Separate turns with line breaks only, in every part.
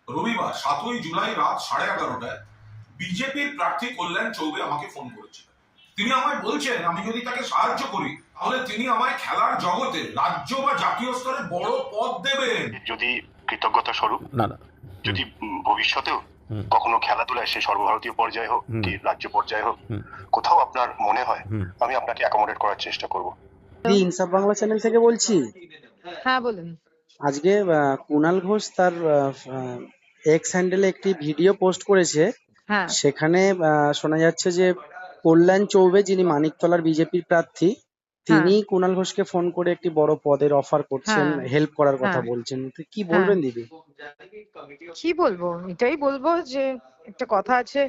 রবিবার 7ই জুলাই রাত 11:30টায় বিজেপির প্রার্থী কল্যাণ চৌবে আমাকে ফোন করেছিলেন। তিনি আমায় বলছেন আমি যদি তাকে সাহায্য করি তাহলে তিনি আমায় খেলার জগতে রাজ্য বা জাতীয় স্তরে বড় পদ দেবেন।
যদি কৃতজ্ঞতা স্বরূপ
না না
যদি ভবিষ্যতেও কখনো খেলাধুলায় সে সর্বভারতীয় পর্যায়ে হোক কি রাজ্য পর্যায়ে হোক কোথাও আপনার মনে হয় আমি আপনাকে অ্যাকোমোডেট করার চেষ্টা করব।
ইনসাফ বাংলা চ্যানেল থেকে বলছি।
হ্যাঁ বলুন।
আজকে কুণাল ঘোষ তার এক্স হ্যান্ডেলে একটি ভিডিও পোস্ট করেছে।
হ্যাঁ
সেখানে শোনা যাচ্ছে যে কল্যাণ চৌবে, যিনি মানিকতলার বিজেপির প্রার্থী, তিনি কুণাল ঘোষকে ফোন করে একটি বড় পদের অফার করছেন, হেল্প করার কথা বলছেন। তো কি বলবেন দিদি?
কি বলবো, এটাই বলবো যে একটা কথা আছে,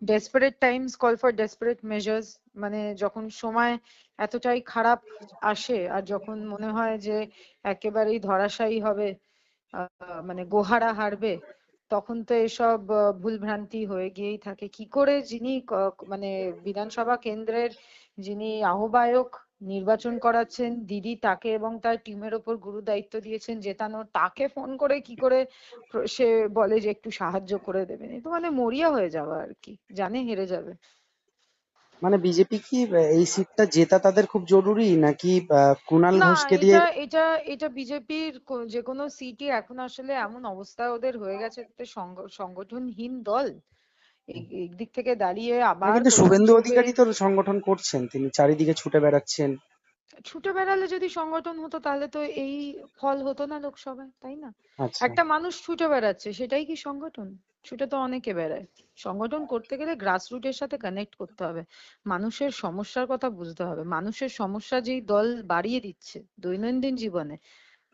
desperate Times call for desperate measures. মানে যখন সময় এতটাই খারাপ আসে আর যখন মনে হয় যে একেবারেই ধরাশায়ী হবে, মানে গোহারা হারবে, তখন তো এসব ভুলভ্রান্তি হয়ে গিয়েই থাকে। কি করে যিনি মানে বিধানসভা কেন্দ্রের যিনি আহ্বায়ক নির্বাচন করাচ্ছেন, দিদি তাকে এবং তার টিমের ওপর গুরু দায়িত্ব দিয়েছেন জেতানোর, তাকে ফোন করে কি করে সে বলে যে একটু সাহায্য করে দেবেন? এ তো মানে মরিয়া হয়ে যাওয়া আর কি, জানে হেরে যাবে।
মানে বিজেপি কি এই সিটটা জেতা তাদের খুব জরুরি, নাকি কুণাল
না,
ঘোষকে দিয়ে?
এটা এটা বিজেপির যে কোনো সিটই এখন আসলে এমন অবস্থা ওদের হয়ে গেছে, সংগঠনহীন দল। এই দিক থেকে দাঁড়িয়ে আবার
কিন্তু
কল্যাণ
শুভেন্দু
চৌবে
অধিকারী তো সংগঠন করছেন, তিনি চারিদিকে ছুটে বেড়াচ্ছেন।
ছুটে বেড়ালে যদি সংগঠন হতো তাহলে তো এই ফল হতো না লোকসভায়, তাই না?
আচ্ছা,
একটা মানুষ ছুটে বেড়াচ্ছে, সেটাই কি সংগঠন? ছুটে তো অনেকে বেড়ায়। সংগঠন করতে গেলে গ্রাসরুটের সাথে কানেক্ট করতে হবে, মানুষের সমস্যার কথা বুঝতে হবে। মানুষের সমস্যা যেই দল বাড়িয়ে দিচ্ছে দৈনন্দিন জীবনে,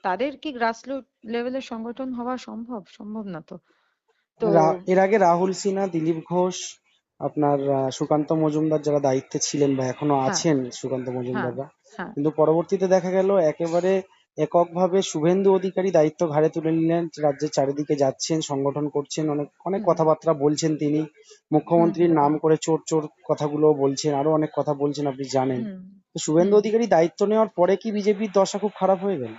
তাদের কি গ্রাসরুট লেভেলের সংগঠন হওয়া সম্ভব? সম্ভব না তো। তো
এর আগে রাহুল সিনহা, দিলীপ ঘোষ, আপনার সুকান্ত মজুমদার যারা দায়িত্বে ছিলেন বা এখনো
হ্যাঁ
আছেন সুকান্ত
হ্যাঁ
মজুমদাররা,
হ্যাঁ
কিন্তু পরবর্তীতে দেখা গেল একেবারে এককভাবে শুভেন্দু অধিকারী দায়িত্ব ঘাড়ে তুলে নিলেন, রাজ্যের চারিদিকে যাচ্ছেন, সংগঠন করছেন, অনেক অনেক
হুম
কথাবার্তা বলছেন তিনি।
হুম
মুখ্যমন্ত্রীর নাম করে চোর চোর কথাগুলো বলছেন, আরো অনেক কথা বলছেন, আপনি জানেন।
হুম
তো শুভেন্দু
হুম
অধিকারী দায়িত্ব নেওয়ার পরে কি বিজেপির দশা খুব খারাপ হয়ে গেল?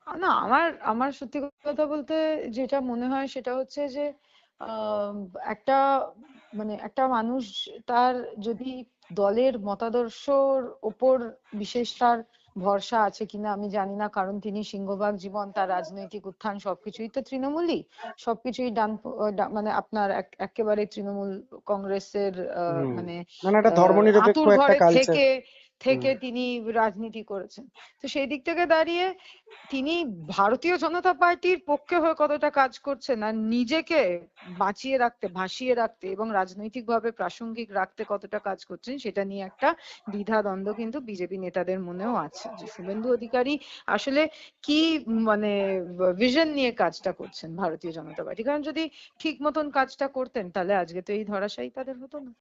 না, আমার আমার সত্যি কথা বলতে যেটা মনে হয় সেটা হচ্ছে যে আহ, একটা মানে একটা মানুষ তার যদি দলের মতাদর্শর ওপর বিশেষ তার ভরসা আছে কিনা আমি জানি না, কারণ তিনি সিংহভাগ জীবন তার রাজনৈতিক উত্থান সবকিছুই তো তৃণমূলই, সবকিছুই মানে আপনার একেবারে তৃণমূল কংগ্রেসের
হম,
মানে
মানে একটা ধর্মনিরপেক্ষ
আঁতুড়
একটা
ঘরে
কালচার।
থেকে থেকে তিনি রাজনীতি করেছেন। তো সেই দিক থেকে দাঁড়িয়ে তিনি ভারতীয় জনতা পার্টির পক্ষে হয়ে কতটা কাজ করছেন আর নিজেকে বাঁচিয়ে রাখতে, ভাসিয়ে রাখতে এবং রাজনৈতিকভাবে প্রাসঙ্গিক রাখতে কতটা কাজ করছেন, সেটা নিয়ে একটা দ্বিধাদ্বন্দ্ব কিন্তু বিজেপি নেতাদের মনেও আছে যে শুভেন্দু অধিকারী আসলে কি মানে ভিশন নিয়ে কাজটা করছেন ভারতীয় জনতা পার্টি। কারণ যদি ঠিক মতন কাজটা করতেন তাহলে আজকে তো এই ধরাশায়ী তাদের হতো না।